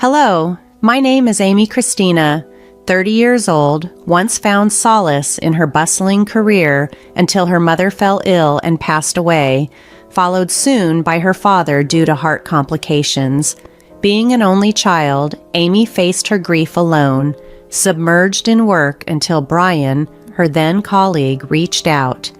Hello, my name is Amy Christina, 30 years old, once found solace in her bustling career until her mother fell ill and passed away, followed soon by her father due to heart complications. Being an only child, Amy faced her grief alone, submerged in work until Brian, her then colleague, reached out.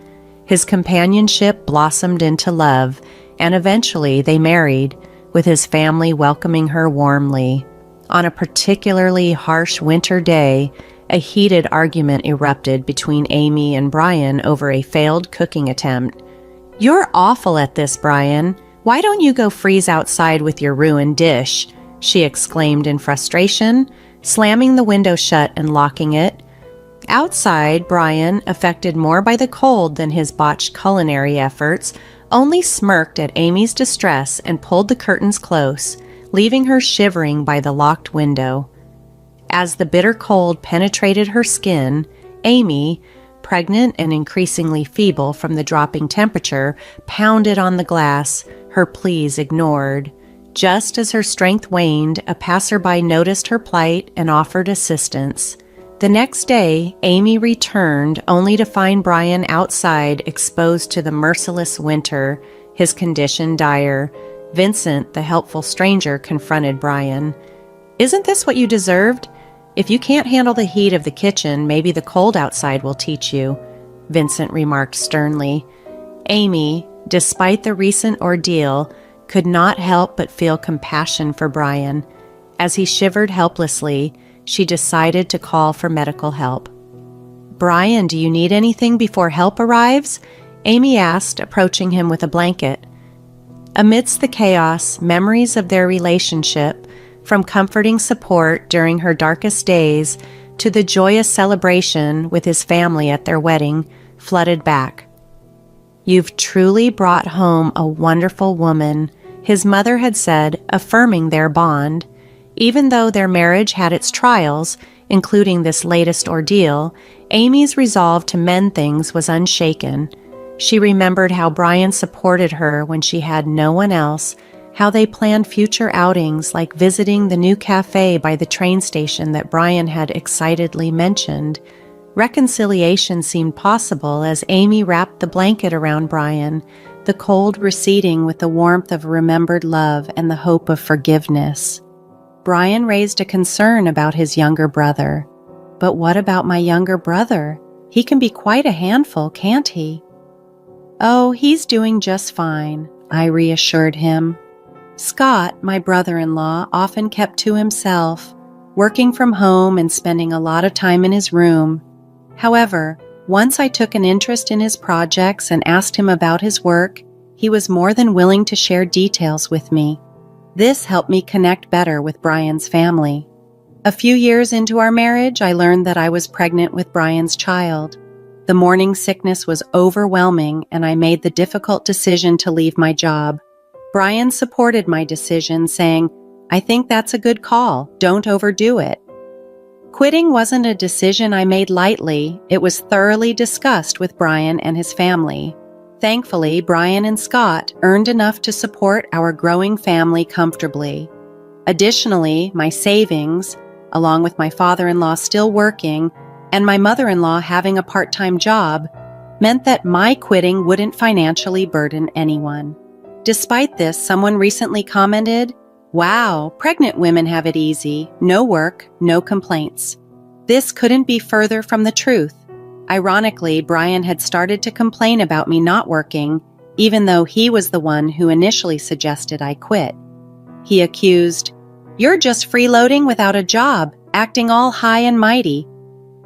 His companionship blossomed into love, and eventually they married, with his family welcoming her warmly. On a particularly harsh winter day, a heated argument erupted between Amy and Brian over a failed cooking attempt. "You're awful at this, Brian. Why don't you go freeze outside with your ruined dish?" she exclaimed in frustration, slamming the window shut and locking it. Outside, Brian, affected more by the cold than his botched culinary efforts, only smirked at Amy's distress and pulled the curtains close, leaving her shivering by the locked window. As the bitter cold penetrated her skin, Amy, pregnant and increasingly feeble from the dropping temperature, pounded on the glass, her pleas ignored. Just as her strength waned, a passerby noticed her plight and offered assistance. The next day, Amy returned only to find Brian outside exposed to the merciless winter, his condition dire. Vincent, the helpful stranger, confronted Brian. "Isn't this what you deserved? If you can't handle the heat of the kitchen, maybe the cold outside will teach you," Vincent remarked sternly. Amy, despite the recent ordeal, could not help but feel compassion for Brian. As he shivered helplessly, she decided to call for medical help. "Brian, do you need anything before help arrives?" Amy asked, approaching him with a blanket. Amidst the chaos, memories of their relationship, from comforting support during her darkest days to the joyous celebration with his family at their wedding, flooded back. "You've truly brought home a wonderful woman," his mother had said, affirming their bond. Even though their marriage had its trials, including this latest ordeal, Amy's resolve to mend things was unshaken. She remembered how Brian supported her when she had no one else, how they planned future outings like visiting the new cafe by the train station that Brian had excitedly mentioned. Reconciliation seemed possible as Amy wrapped the blanket around Brian, the cold receding with the warmth of remembered love and the hope of forgiveness. Brian raised a concern about his younger brother. "But what about my younger brother? He can be quite a handful, can't he?" "Oh, he's doing just fine," I reassured him. Scott, my brother-in-law, often kept to himself, working from home and spending a lot of time in his room. However, once I took an interest in his projects and asked him about his work, he was more than willing to share details with me. This helped me connect better with Brian's family. A few years into our marriage, I learned that I was pregnant with Brian's child. The morning sickness was overwhelming, and I made the difficult decision to leave my job. Brian supported my decision, saying, "I think that's a good call. Don't overdo it." Quitting wasn't a decision I made lightly. It was thoroughly discussed with Brian and his family. Thankfully, Brian and Scott earned enough to support our growing family comfortably. Additionally, my savings, along with my father-in-law still working and my mother-in-law having a part-time job, meant that my quitting wouldn't financially burden anyone. Despite this, someone recently commented, "Wow, pregnant women have it easy. No work, no complaints." This couldn't be further from the truth. Ironically, Brian had started to complain about me not working, even though he was the one who initially suggested I quit. He accused, "You're just freeloading without a job, acting all high and mighty."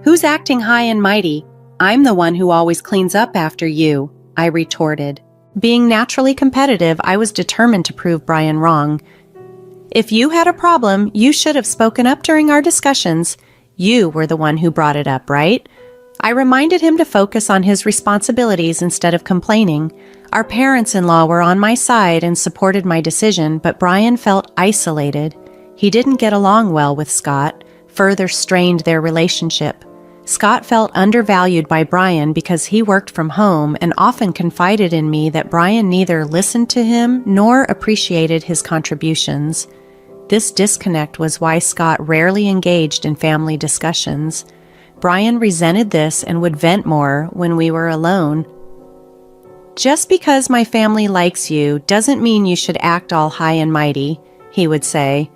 "Who's acting high and mighty? I'm the one who always cleans up after you," I retorted. Being naturally competitive, I was determined to prove Brian wrong. "If you had a problem, you should have spoken up during our discussions. You were the one who brought it up, right?" I reminded him to focus on his responsibilities instead of complaining. Our parents-in-law were on my side and supported my decision, but Brian felt isolated. He didn't get along well with Scott, further strained their relationship. Scott felt undervalued by Brian because he worked from home and often confided in me that Brian neither listened to him nor appreciated his contributions. This disconnect was why Scott rarely engaged in family discussions. Brian resented this and would vent more when we were alone. "Just because my family likes you doesn't mean you should act all high and mighty," he would say.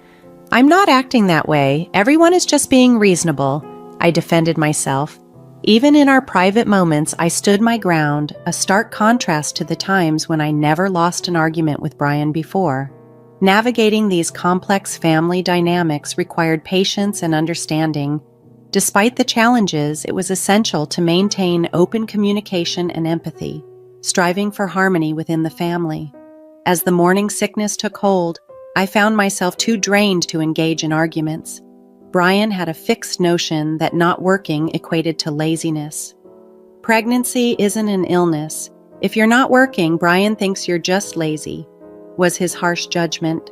"I'm not acting that way. Everyone is just being reasonable," I defended myself. Even in our private moments, I stood my ground, a stark contrast to the times when I never lost an argument with Brian before. Navigating these complex family dynamics required patience and understanding. Despite the challenges, it was essential to maintain open communication and empathy, striving for harmony within the family. As the morning sickness took hold, I found myself too drained to engage in arguments. Brian had a fixed notion that not working equated to laziness. "Pregnancy isn't an illness. If you're not working, Brian thinks you're just lazy," was his harsh judgment.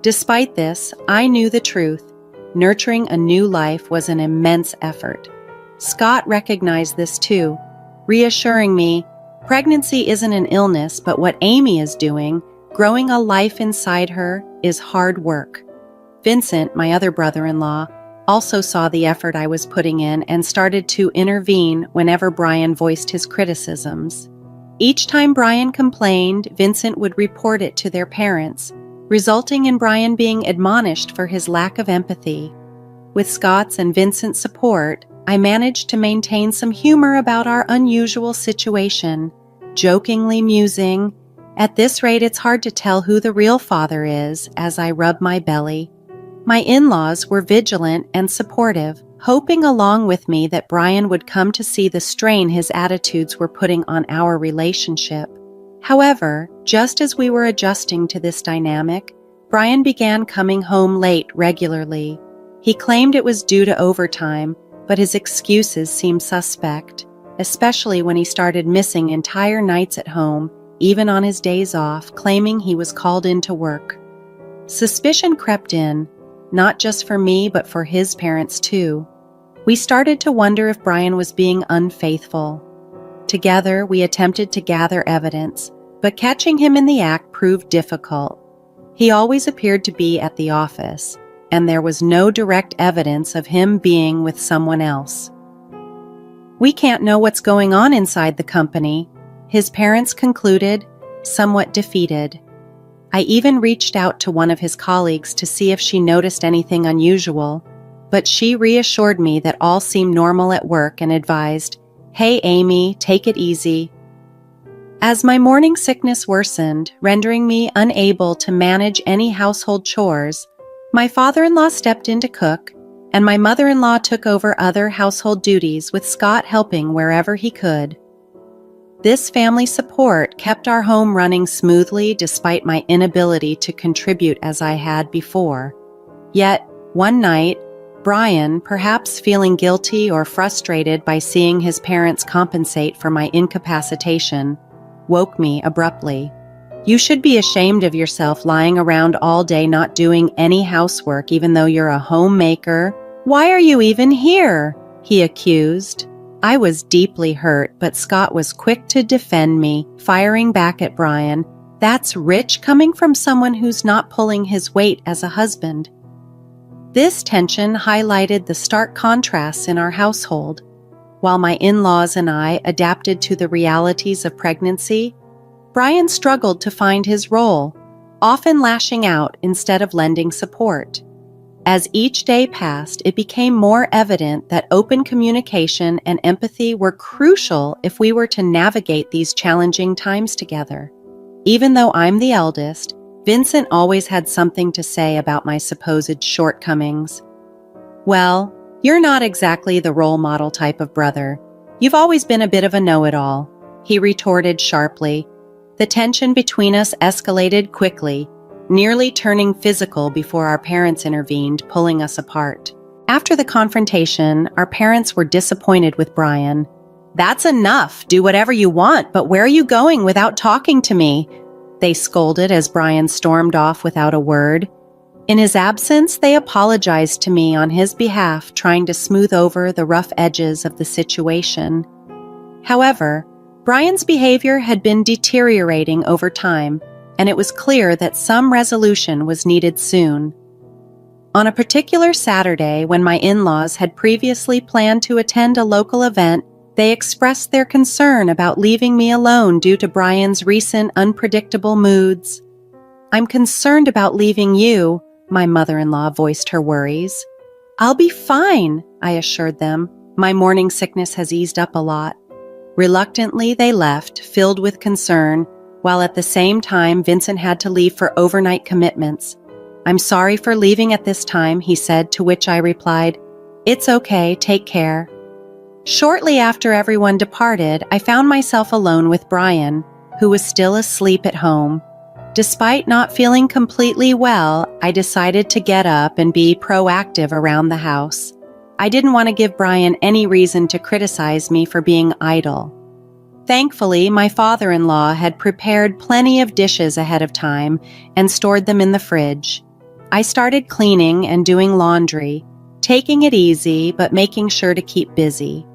Despite this, I knew the truth. Nurturing a new life was an immense effort. Scott recognized this too, reassuring me, "Pregnancy isn't an illness, but what Amy is doing, growing a life inside her, is hard work." Vincent, my other brother-in-law, also saw the effort I was putting in and started to intervene whenever Brian voiced his criticisms. Each time Brian complained, Vincent would report it to their parents, resulting in Brian being admonished for his lack of empathy. With Scott's and Vincent's support, I managed to maintain some humor about our unusual situation, jokingly musing, "At this rate, it's hard to tell who the real father is," as I rub my belly. My in-laws were vigilant and supportive, hoping along with me that Brian would come to see the strain his attitudes were putting on our relationship. However, just as we were adjusting to this dynamic, Brian began coming home late regularly. He claimed it was due to overtime, but his excuses seemed suspect, especially when he started missing entire nights at home, even on his days off, claiming he was called in to work. Suspicion crept in, not just for me, but for his parents too. We started to wonder if Brian was being unfaithful. Together, we attempted to gather evidence, but catching him in the act proved difficult. He always appeared to be at the office, and there was no direct evidence of him being with someone else. "We can't know what's going on inside the company," his parents concluded, somewhat defeated. I even reached out to one of his colleagues to see if she noticed anything unusual, but she reassured me that all seemed normal at work and advised, "Hey Amy, take it easy." As my morning sickness worsened, rendering me unable to manage any household chores, my father-in-law stepped in to cook, and my mother-in-law took over other household duties, with Scott helping wherever he could. This family support kept our home running smoothly despite my inability to contribute as I had before. Yet, one night, Brian, perhaps feeling guilty or frustrated by seeing his parents compensate for my incapacitation, woke me abruptly. "You should be ashamed of yourself lying around all day not doing any housework even though you're a homemaker. Why are you even here?" he accused. I was deeply hurt, but Scott was quick to defend me, firing back at Brian. "That's rich coming from someone who's not pulling his weight as a husband." This tension highlighted the stark contrasts in our household. While my in-laws and I adapted to the realities of pregnancy, Brian struggled to find his role, often lashing out instead of lending support. As each day passed, it became more evident that open communication and empathy were crucial if we were to navigate these challenging times together. Even though I'm the eldest, Vincent always had something to say about my supposed shortcomings. "Well, you're not exactly the role model type of brother. You've always been a bit of a know-it-all," he retorted sharply. The tension between us escalated quickly, nearly turning physical before our parents intervened, pulling us apart. After the confrontation, our parents were disappointed with Brian. "That's enough. Do whatever you want, but where are you going without talking to me?" they scolded as Brian stormed off without a word. In his absence, they apologized to me on his behalf, trying to smooth over the rough edges of the situation. However, Brian's behavior had been deteriorating over time, and it was clear that some resolution was needed soon. On a particular Saturday, when my in-laws had previously planned to attend a local event, they expressed their concern about leaving me alone due to Brian's recent unpredictable moods. "I'm concerned about leaving you," my mother-in-law voiced her worries. "I'll be fine," I assured them. "My morning sickness has eased up a lot." Reluctantly, they left, filled with concern, while at the same time Vincent had to leave for overnight commitments. "I'm sorry for leaving at this time," he said, to which I replied, "It's okay, take care." Shortly after everyone departed, I found myself alone with Brian, who was still asleep at home. Despite not feeling completely well, I decided to get up and be proactive around the house. I didn't want to give Brian any reason to criticize me for being idle. Thankfully, my father-in-law had prepared plenty of dishes ahead of time and stored them in the fridge. I started cleaning and doing laundry, taking it easy but making sure to keep busy.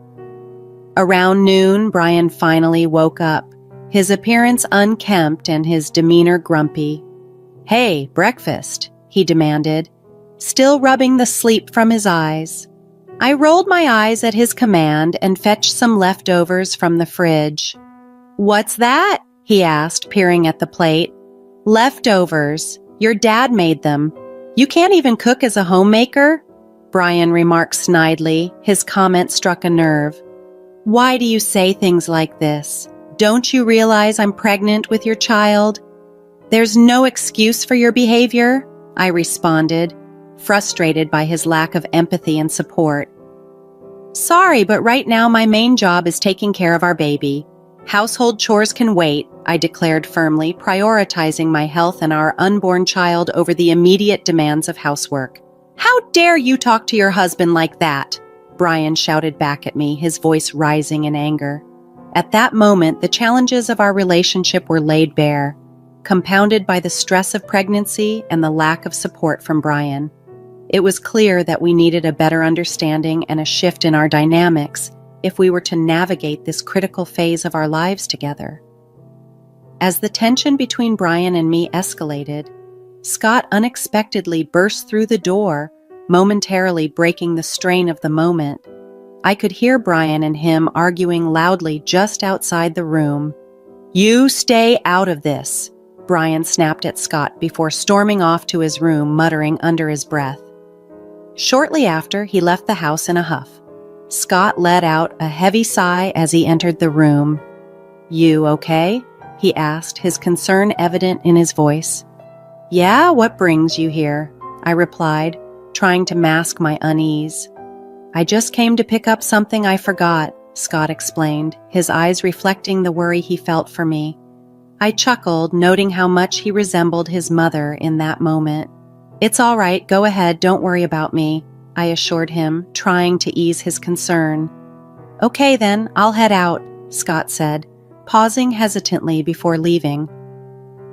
Around noon, Brian finally woke up, his appearance unkempt and his demeanor grumpy. "Hey, breakfast," he demanded, still rubbing the sleep from his eyes. I rolled my eyes at his command and fetched some leftovers from the fridge. "What's that?" he asked, peering at the plate. "Leftovers. Your dad made them. You can't even cook as a homemaker?" Brian remarked snidely. His comment struck a nerve. "Why do you say things like this? Don't you realize I'm pregnant with your child?" "There's no excuse for your behavior," I responded, frustrated by his lack of empathy and support. "Sorry, but right now my main job is taking care of our baby. Household chores can wait," I declared firmly, prioritizing my health and our unborn child over the immediate demands of housework. "How dare you talk to your husband like that?" Brian shouted back at me, his voice rising in anger. At that moment, the challenges of our relationship were laid bare, compounded by the stress of pregnancy and the lack of support from Brian. It was clear that we needed a better understanding and a shift in our dynamics if we were to navigate this critical phase of our lives together. As the tension between Brian and me escalated, Scott unexpectedly burst through the door, momentarily breaking the strain of the moment. I could hear Brian and him arguing loudly just outside the room. "You stay out of this," Brian snapped at Scott before storming off to his room, muttering under his breath. Shortly after, he left the house in a huff. Scott let out a heavy sigh as he entered the room. "You okay?" he asked, his concern evident in his voice. "Yeah, what brings you here?" I replied, trying to mask my unease. "I just came to pick up something I forgot," Scott explained, his eyes reflecting the worry he felt for me. I chuckled, noting how much he resembled his mother in that moment. "It's all right, go ahead, don't worry about me," I assured him, trying to ease his concern. "Okay then, I'll head out," Scott said, pausing hesitantly before leaving.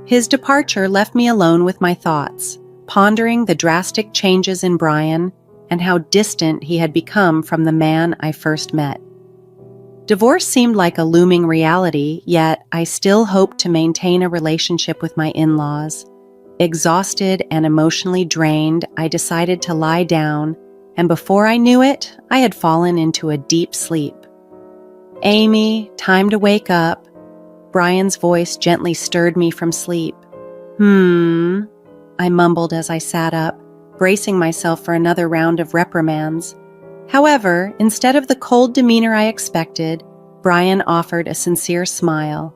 His departure left me alone with my thoughts, pondering the drastic changes in Brian and how distant he had become from the man I first met. Divorce seemed like a looming reality, yet I still hoped to maintain a relationship with my in-laws. Exhausted and emotionally drained, I decided to lie down, and before I knew it, I had fallen into a deep sleep. "Amy, time to wake up." Brian's voice gently stirred me from sleep. I mumbled as I sat up, bracing myself for another round of reprimands. However, instead of the cold demeanor I expected, Brian offered a sincere smile.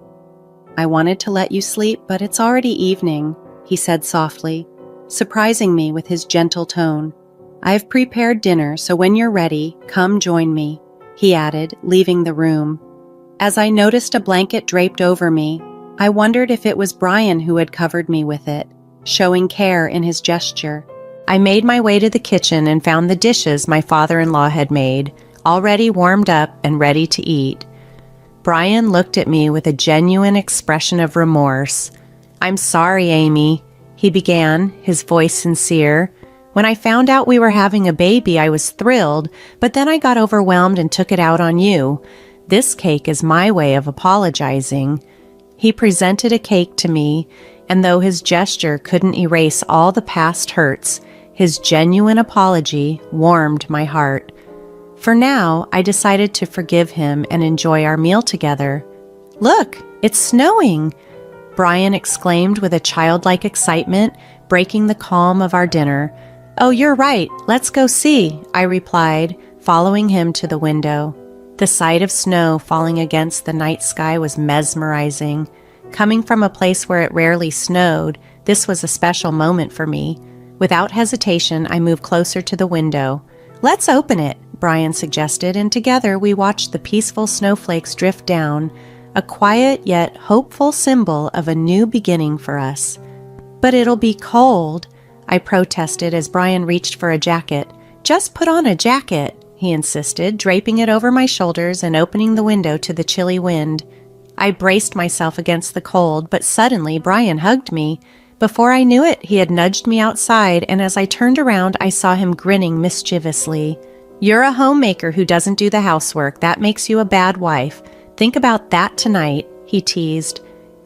"I wanted to let you sleep, but it's already evening," he said softly, surprising me with his gentle tone. "I've prepared dinner, so when you're ready, come join me," he added, leaving the room. As I noticed a blanket draped over me, I wondered if it was Brian who had covered me with it, showing care in his gesture. I made my way to the kitchen and found the dishes my father-in-law had made, already warmed up and ready to eat. Brian looked at me with a genuine expression of remorse. "I'm sorry, Amy," he began, his voice sincere. "When I found out we were having a baby, I was thrilled, but then I got overwhelmed and took it out on you. This cake is my way of apologizing." He presented a cake to me, and though his gesture couldn't erase all the past hurts, His genuine apology warmed my heart. For now, I decided to forgive him and enjoy our meal together. "Look, it's snowing!" Brian exclaimed with a childlike excitement, breaking the calm of our dinner. "Oh, you're right. Let's go see," I replied, following him to the window. The sight of snow falling against the night sky was mesmerizing. Coming from a place where it rarely snowed, this was a special moment for me. Without hesitation, I moved closer to the window. "Let's open it," Brian suggested, and together we watched the peaceful snowflakes drift down, a quiet yet hopeful symbol of a new beginning for us. "But it'll be cold," I protested as Brian reached for a jacket. "Just put on a jacket," he insisted, draping it over my shoulders and opening the window to the chilly wind. I braced myself against the cold, but suddenly Brian hugged me. Before I knew it, he had nudged me outside, and as I turned around, I saw him grinning mischievously. "You're a homemaker who doesn't do the housework. That makes you a bad wife. Think about that tonight," he teased.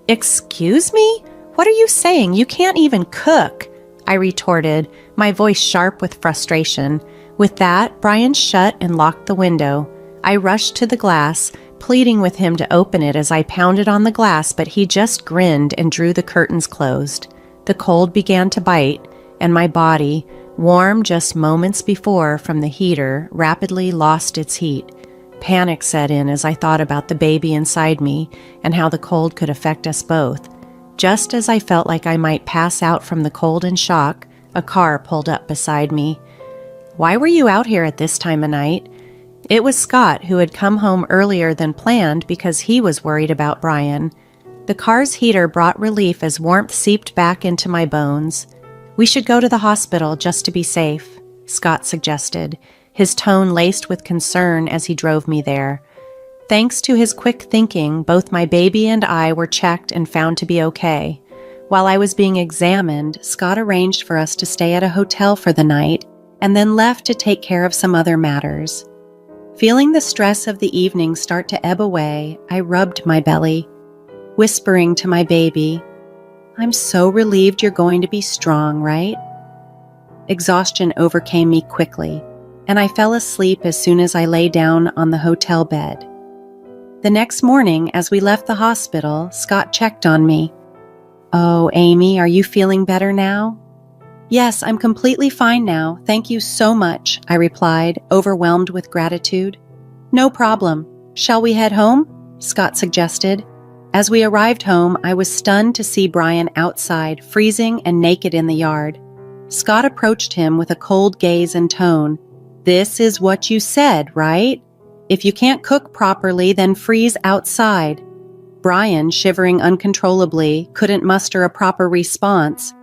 "Excuse me? What are you saying? You can't even cook," I retorted, my voice sharp with frustration. With that, Brian shut and locked the window. I rushed to the glass, pleading with him to open it as I pounded on the glass, but he just grinned and drew the curtains closed. The cold began to bite, and my body, warm just moments before from the heater, rapidly lost its heat. Panic set in as I thought about the baby inside me and how the cold could affect us both. Just as I felt like I might pass out from the cold and shock, a car pulled up beside me. "Why were you out here at this time of night?" It was Scott, who had come home earlier than planned because he was worried about Brian. The car's heater brought relief as warmth seeped back into my bones. "We should go to the hospital just to be safe," Scott suggested, his tone laced with concern as he drove me there. Thanks to his quick thinking, both my baby and I were checked and found to be okay. While I was being examined, Scott arranged for us to stay at a hotel for the night and then left to take care of some other matters. Feeling the stress of the evening start to ebb away, I rubbed my belly, whispering to my baby, "I'm so relieved you're going to be strong, right?" Exhaustion overcame me quickly, and I fell asleep as soon as I lay down on the hotel bed. The next morning, as we left the hospital, Scott checked on me. "Oh, Amy, are you feeling better now?" "Yes, I'm completely fine now. Thank you so much," I replied, overwhelmed with gratitude. "No problem. Shall we head home?" Scott suggested. As we arrived home, I was stunned to see Brian outside, freezing and naked in the yard. Scott approached him with a cold gaze and tone. "This is what you said, right? If you can't cook properly, then freeze outside." Brian, shivering uncontrollably, couldn't muster a proper response.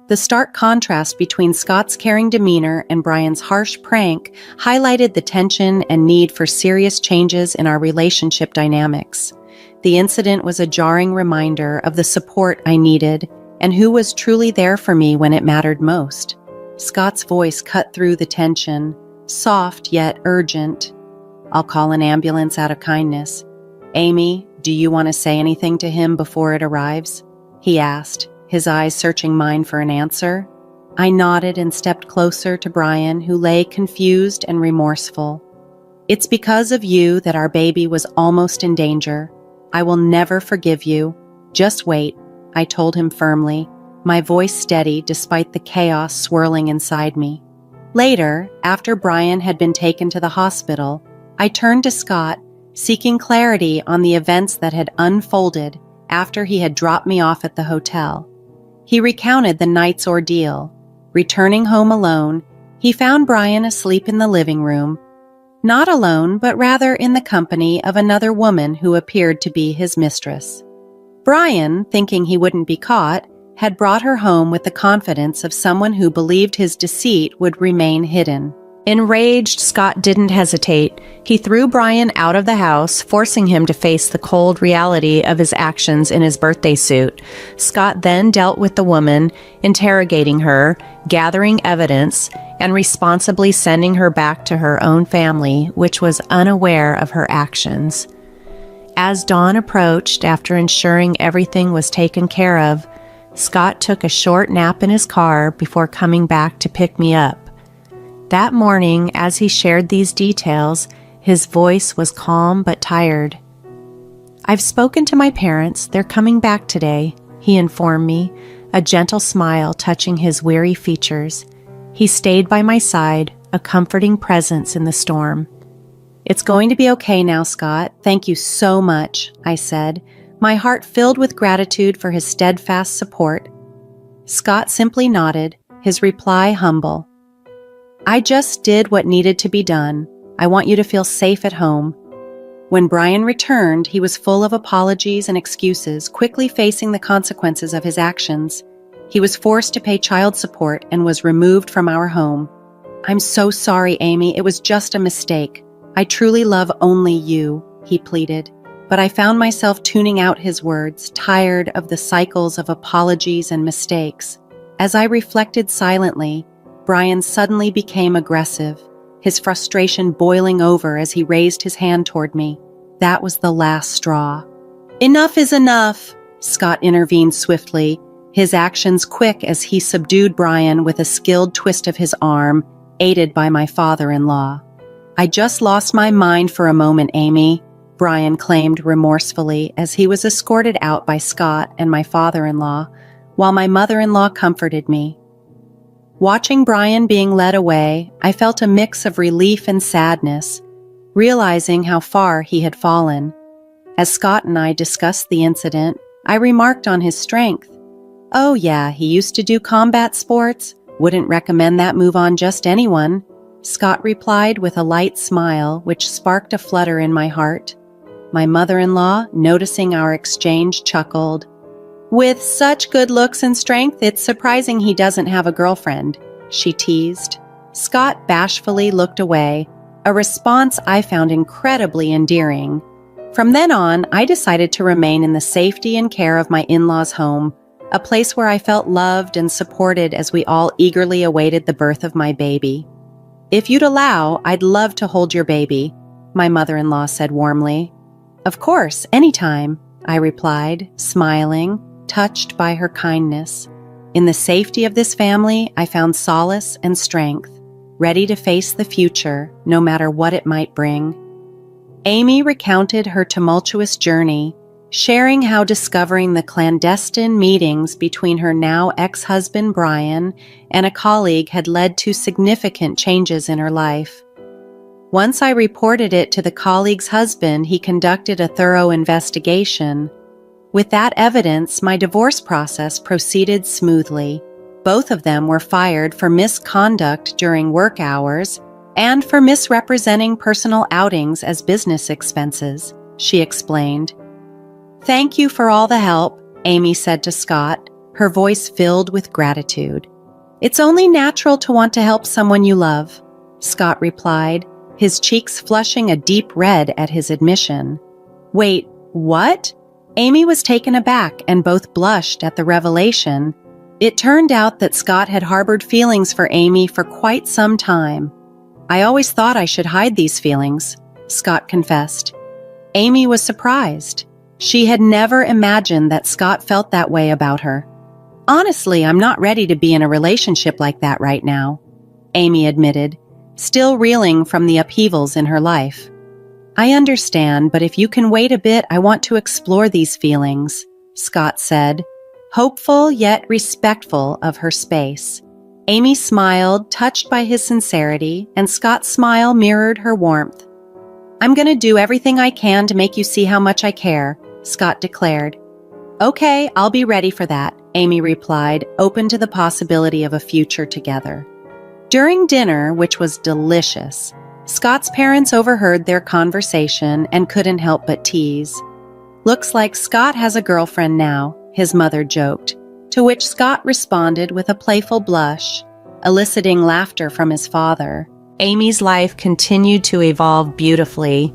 The stark contrast between Scott's caring demeanor and Brian's harsh prank highlighted the tension and need for serious changes in our relationship dynamics. The incident was a jarring reminder of the support I needed and who was truly there for me when it mattered most. Scott's voice cut through the tension, soft yet urgent. "I'll call an ambulance out of kindness. Amy, do you want to say anything to him before it arrives?" he asked, his eyes searching mine for an answer. I nodded and stepped closer to Brian, who lay confused and remorseful. "It's because of you that our baby was almost in danger. I will never forgive you. Just wait," I told him firmly, my voice steady despite the chaos swirling inside me. Later, after Brian had been taken to the hospital, I turned to Scott, seeking clarity on the events that had unfolded after he had dropped me off at the hotel. He recounted the night's ordeal. Returning home alone, he found Brian asleep in the living room, not alone, but rather in the company of another woman who appeared to be his mistress. Brian, thinking he wouldn't be caught, had brought her home with the confidence of someone who believed his deceit would remain hidden. Enraged, Scott didn't hesitate. He threw Brian out of the house, forcing him to face the cold reality of his actions in his birthday suit. Scott then dealt with the woman, interrogating her, gathering evidence, and responsibly sending her back to her own family, which was unaware of her actions. As dawn approached, after ensuring everything was taken care of, Scott took a short nap in his car before coming back to pick me up. That morning, as he shared these details, his voice was calm but tired. "I've spoken to my parents. They're coming back today," he informed me, a gentle smile touching his weary features. He stayed by my side, a comforting presence in the storm. "It's going to be okay now, Scott. Thank you so much," I said, my heart filled with gratitude for his steadfast support. Scott simply nodded, his reply humble. "I just did what needed to be done. I want you to feel safe at home." When Brian returned, he was full of apologies and excuses, quickly facing the consequences of his actions. He was forced to pay child support and was removed from our home. "I'm so sorry, Amy. It was just a mistake. I truly love only you," he pleaded. But I found myself tuning out his words, tired of the cycles of apologies and mistakes. As I reflected silently, Brian suddenly became aggressive, his frustration boiling over as he raised his hand toward me. That was the last straw. "Enough is enough," Scott intervened swiftly, his actions quick as he subdued Brian with a skilled twist of his arm, aided by my father-in-law. "I just lost my mind for a moment, Amy," Brian claimed remorsefully as he was escorted out by Scott and my father-in-law, while my mother-in-law comforted me. Watching Brian being led away, I felt a mix of relief and sadness, realizing how far he had fallen. As Scott and I discussed the incident, I remarked on his strength. "Oh yeah, he used to do combat sports. Wouldn't recommend that move on just anyone," Scott replied with a light smile, which sparked a flutter in my heart. My mother-in-law, noticing our exchange, chuckled. "With such good looks and strength, it's surprising he doesn't have a girlfriend," she teased. Scott bashfully looked away, a response I found incredibly endearing. From then on, I decided to remain in the safety and care of my in-laws' home, a place where I felt loved and supported as we all eagerly awaited the birth of my baby. "If you'd allow, I'd love to hold your baby," my mother-in-law said warmly. "Of course, anytime," I replied, smiling, touched by her kindness. In the safety of this family, I found solace and strength, ready to face the future, no matter what it might bring. Amy recounted her tumultuous journey, sharing how discovering the clandestine meetings between her now ex-husband Brian and a colleague had led to significant changes in her life. Once I reported it to the colleague's husband, he conducted a thorough investigation. With that evidence, my divorce process proceeded smoothly. Both of them were fired for misconduct during work hours and for misrepresenting personal outings as business expenses, she explained. "Thank you for all the help," Amy said to Scott, her voice filled with gratitude. "It's only natural to want to help someone you love," Scott replied, his cheeks flushing a deep red at his admission. "Wait, what?" Amy was taken aback and both blushed at the revelation. It turned out that Scott had harbored feelings for Amy for quite some time. "I always thought I should hide these feelings," Scott confessed. Amy was surprised. She had never imagined that Scott felt that way about her. "Honestly, I'm not ready to be in a relationship like that right now," Amy admitted, still reeling from the upheavals in her life. "I understand, but if you can wait a bit, I want to explore these feelings," Scott said, hopeful yet respectful of her space. Amy smiled, touched by his sincerity, and Scott's smile mirrored her warmth. "I'm going to do everything I can to make you see how much I care," Scott declared. "Okay, I'll be ready for that," Amy replied, open to the possibility of a future together. During dinner, which was delicious, Scott's parents overheard their conversation and couldn't help but tease. "Looks like Scott has a girlfriend now," his mother joked, to which Scott responded with a playful blush, eliciting laughter from his father. Amy's life continued to evolve beautifully.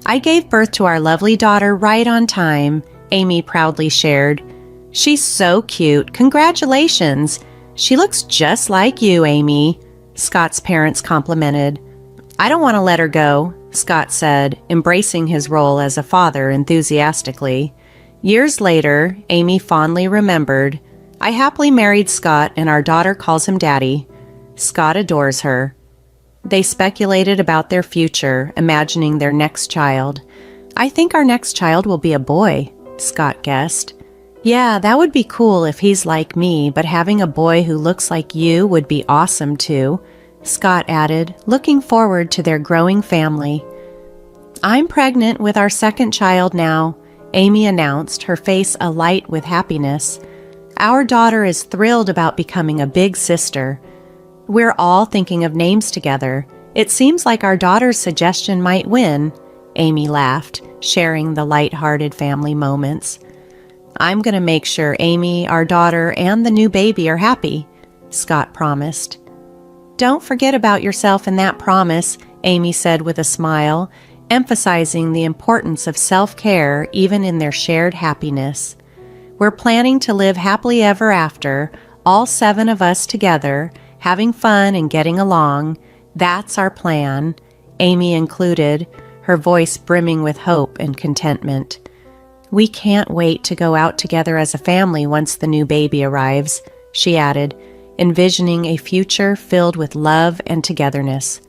"I gave birth to our lovely daughter right on time," Amy proudly shared. "She's so cute. Congratulations. She looks just like you, Amy," Scott's parents complimented. "I don't want to let her go," Scott said, embracing his role as a father enthusiastically. Years later, Amy fondly remembered, I happily married Scott, and our daughter calls him Daddy. Scott adores her. They speculated about their future, imagining their next child. I think our next child will be a boy, Scott guessed. Yeah, that would be cool if he's like me, but having a boy who looks like you would be awesome too, Scott added, looking forward to their growing family. I'm pregnant with our second child now, Amy announced, her face alight with happiness. Our daughter is thrilled about becoming a big sister. We're all thinking of names together. It seems like our daughter's suggestion might win, Amy laughed, sharing the light-hearted family moments. I'm going to make sure Amy, our daughter, and the new baby are happy, Scott promised. Don't forget about yourself in that promise, Amy said with a smile, emphasizing the importance of self-care even in their shared happiness. We're planning to live happily ever after, all 7 of us together, having fun and getting along. That's our plan, Amy included, her voice brimming with hope and contentment. We can't wait to go out together as a family once the new baby arrives, she added, envisioning a future filled with love and togetherness.